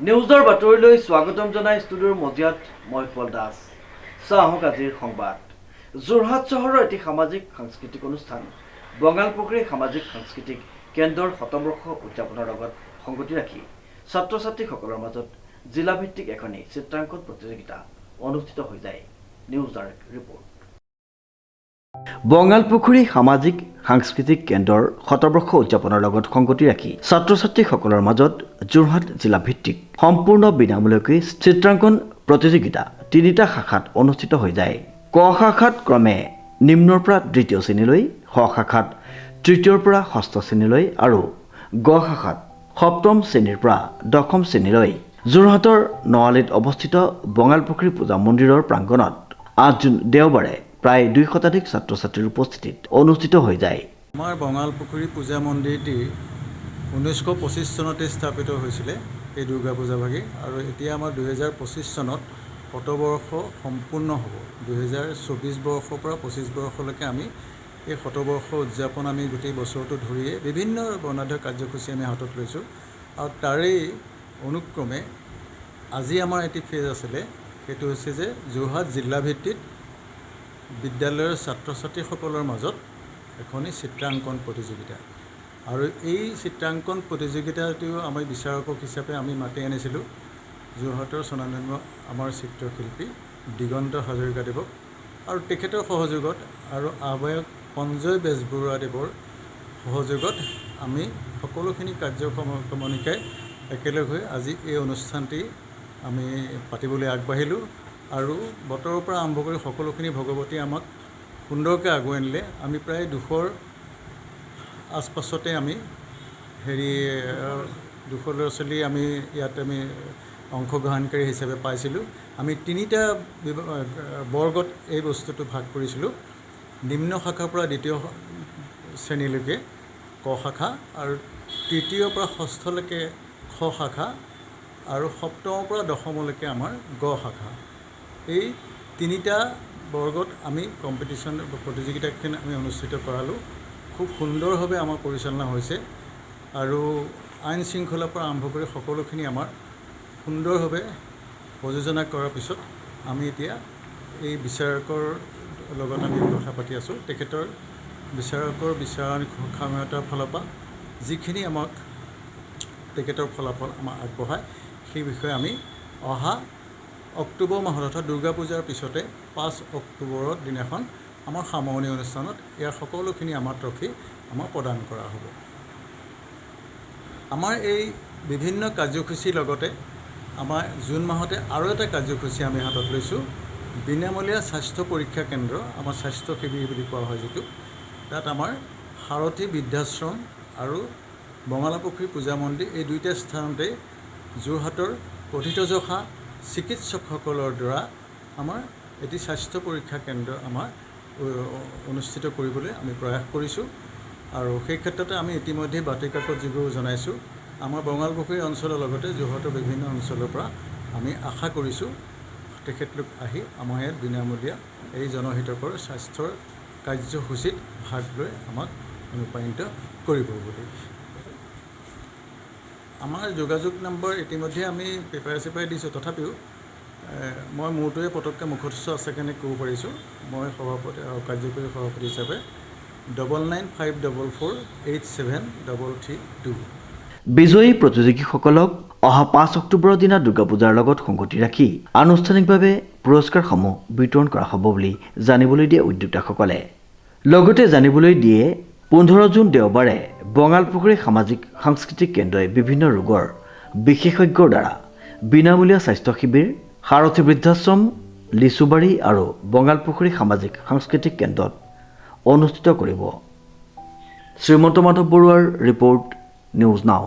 নিউজৰ বাতৰিলৈ স্বাগতম জনাই ষ্টুডিঅ'ৰ মজিয়াত মই পল দাস। চাহক আজিৰ সংবাদ। যোৰহাট চহৰৰ এটি সামাজিক সাংস্কৃতিক অনুষ্ঠান বঙালপুখুৰী সামাজিক সাংস্কৃতিক কেন্দ্ৰৰ শতবৰ্ষ উদযাপনৰ লগত সংগতি ৰাখি ছাত্ৰ ছাত্ৰীসকলৰ মাজত জিলাভিত্তিক এখনি চিত্ৰাংকন প্ৰতিযোগিতা অনুষ্ঠিত হৈ যায়। News direct report. বঙালপুখুৰী সামাজিক সাংস্কৃতিক কেন্দ্ৰৰ শতবৰ্ষ উদযাপনৰ লগত সংগতি ৰাখি ছাত্ৰ ছাত্ৰীসকলৰ মাজত যোৰহাট জিলা ভিত্তিক সম্পূৰ্ণ বিনামূলীয়াকৈ চিত্ৰাংকন প্ৰতিযোগিতা তিনিটা শাখাত অনুষ্ঠিত হৈ যায়। ক শাখাত ক্ৰমে নিম্নৰ পৰা দ্বিতীয় শ্ৰেণীলৈ, খ শাখাত তৃতীয়ৰ পৰা ষষ্ঠ শ্ৰেণীলৈ আৰু গ শাখাত সপ্তম শ্ৰেণীৰ পৰা দশম শ্ৰেণীলৈ যোৰহাটৰ নৱালীত অৱস্থিত বঙালপুখুৰী পূজা মন্দিৰৰ প্ৰাংগণত ৮ জুন দেওবাৰে প্ৰায় ২ শতাধিক ছাত্ৰ ছাত্ৰীৰ উপস্থিতিত অনুষ্ঠিত হৈ যায়। আমাৰ বঙালপুখুৰী পূজা মন্দিৰটি 1925 চনতে স্থাপিত হৈছিলে এই দুৰ্গা পূজা ভাগি, আৰু এতিয়া আমাৰ 2025 চনত শতবৰ্ষ সম্পূৰ্ণ হ'ব। 2024 বৰ্ষৰ পৰা 25 বৰ্ষলৈকে আমি এই শতবৰ্ষ উদযাপন আমি গোটেই বছৰটো ধৰিয়ে বিভিন্ন বৰ্ণাঢ্য কাৰ্যসূচী আমি হাতত লৈছোঁ। আৰু তাৰেই অনুক্ৰমে আজি আমাৰ এটি ফেজ আছিলে, সেইটো হৈছে যে যোৰহাট জিলাভিত্তিক বিদ্যালয়ৰ ছাত্ৰ ছাত্ৰীসকলৰ মাজত এখনি চিত্ৰাংকন প্ৰতিযোগিতা। আৰু এই চিত্ৰাংকন প্ৰতিযোগিতাটিও আমি বিচাৰকক হিচাপে আমি মাতি আনিছিলোঁ যোৰহাটৰ স্বনামধন্য আমাৰ চিত্ৰশিল্পী দিগন্ত হাজৰিকাদেৱক, আৰু তেখেতৰ সহযোগত আৰু আহ্বায়ক সঞ্জয় বেজবৰুৱাদেৱৰ সহযোগত আমি সকলোখিনি কাৰ্যক্ৰমণিকাই একেলগ হৈ আজি এই অনুষ্ঠানটি আমি পাতিবলৈ আগবাঢ়িলোঁ। আৰু বতৰৰ পৰা আৰম্ভ কৰি সকলোখিনি ভগৱতী আমাক সুন্দৰকৈ আগুৱাই নিলে। আমি প্ৰায় 200ৰ আশপাছতে আমি 200 ল'ৰা ছোৱালী আমি ইয়াত আমি অংশগ্ৰহণকাৰী হিচাপে পাইছিলোঁ। আমি 3টা বৰ্গত এই বস্তুটো ভাগ কৰিছিলোঁ। নিম্ন শাখাৰ পৰা দ্বিতীয় শ্ৰেণীলৈকে ক শাখা, আৰু তৃতীয়ৰ পৰা ষষ্ঠলৈকে খ শাখা, আৰু সপ্তমৰ পৰা দশমলৈকে আমাৰ গ শাখা। এই 3টা বৰ্গত আমি কম্পিটিশ্যন প্ৰতিযোগিতাখন আমি অনুষ্ঠিত কৰালোঁ। খুব সুন্দৰভাৱে আমাৰ পৰিচালনা হৈছে, আৰু আইন শৃংখলাৰ পৰা আৰম্ভ কৰি সকলোখিনি আমাৰ সুন্দৰভাৱে প্ৰযোজনা কৰাৰ পিছত আমি এতিয়া এই বিচাৰকৰ লগত আমি কথা পাতি আছোঁ। তেখেতৰ বিচাৰকৰ বিচাৰণীয়তাৰ ফালৰ পৰা যিখিনি আমাক তেখেতৰ ফলাফল আমাক আগবঢ়ায় সেই বিষয়ে আমি অহা অক্টোবৰ মাহত অৰ্থাৎ দুৰ্গা পূজাৰ পিছতে 5 অক্টোবৰৰ দিনাখন আমাৰ সামৰণি অনুষ্ঠানত ইয়াৰ সকলোখিনি আমাৰ ট্ৰফি আমাৰ প্ৰদান কৰা হ'ব। আমাৰ এই বিভিন্ন কাৰ্যসূচীৰ লগতে আমাৰ জুন মাহতে আৰু এটা কাৰ্যসূচী আমি হাতত লৈছোঁ, বিনামূলীয়া স্বাস্থ্য পৰীক্ষা কেন্দ্ৰ, আমাৰ স্বাস্থ্য শিবিৰ বুলি কোৱা হয় যিটো। তাত আমাৰ সাৰথী বৃদ্ধাশ্ৰম আৰু বঙালপুখুৰী পূজা মন্দিৰ এই 2টা স্থানতে যোৰহাটৰ কথিতযশা চিকিৎসকসকলৰ দ্বাৰা আমাৰ এটি স্বাস্থ্য পৰীক্ষা কেন্দ্ৰ আমাৰ অনুষ্ঠিত কৰিবলৈ আমি প্ৰয়াস কৰিছোঁ। আৰু সেই ক্ষেত্ৰতে আমি ইতিমধ্যে বাতৰিকাকত যিবোৰ জনাইছোঁ, আমাৰ বঙালপুখুৰী অঞ্চলৰ লগতে যোৰহাটৰ বিভিন্ন অঞ্চলৰ পৰা আমি আশা কৰিছোঁ তেখেতলোক আহি আমাৰ ইয়াত বিনামূলীয়া এই জনহিতকৰ স্বাস্থ্যৰ কাৰ্যসূচীত ভাগ লৈ আমাক অনুপ্ৰাণিত কৰিব বুলি। আমাৰ যোগাযোগ নম্বৰ ইতিমধ্যে আমি পেপাৰে দিছোঁ, তথাপিও মই মোৰটোৱে পটককৈ মুখস্থ আছে কাৰণে ক'ব পাৰিছোঁ। মই সভাপতি কাৰ্যকৰী সভাপতি হিচাপে 9954487332। বিজয়ী প্ৰতিযোগীসকলক অহা 5 অক্টোবৰৰ দিনা দুৰ্গা পূজাৰ লগত সংগতি ৰাখি আনুষ্ঠানিকভাৱে পুৰস্কাৰসমূহ বিতৰণ কৰা হ'ব বুলি জানিবলৈ দিয়ে উদ্যোক্তাসকলে। লগতে জানিবলৈ দিয়ে 15 জুন দেওবাৰে বঙালপুখুৰী সামাজিক সাংস্কৃতিক কেন্দ্ৰই বিভিন্ন ৰোগৰ বিশেষজ্ঞৰ দ্বাৰা বিনামূলীয়া স্বাস্থ্য শিবিৰ সাৰথী বৃদ্ধাশ্ৰম, লিচুবাৰী আৰু বঙালপুখুৰী সামাজিক সাংস্কৃতিক কেন্দ্ৰত অনুষ্ঠিত কৰিব। শ্ৰীমন্ত মাধৱ বৰুৱাৰ ৰিপৰ্ট, নিউজ নাও।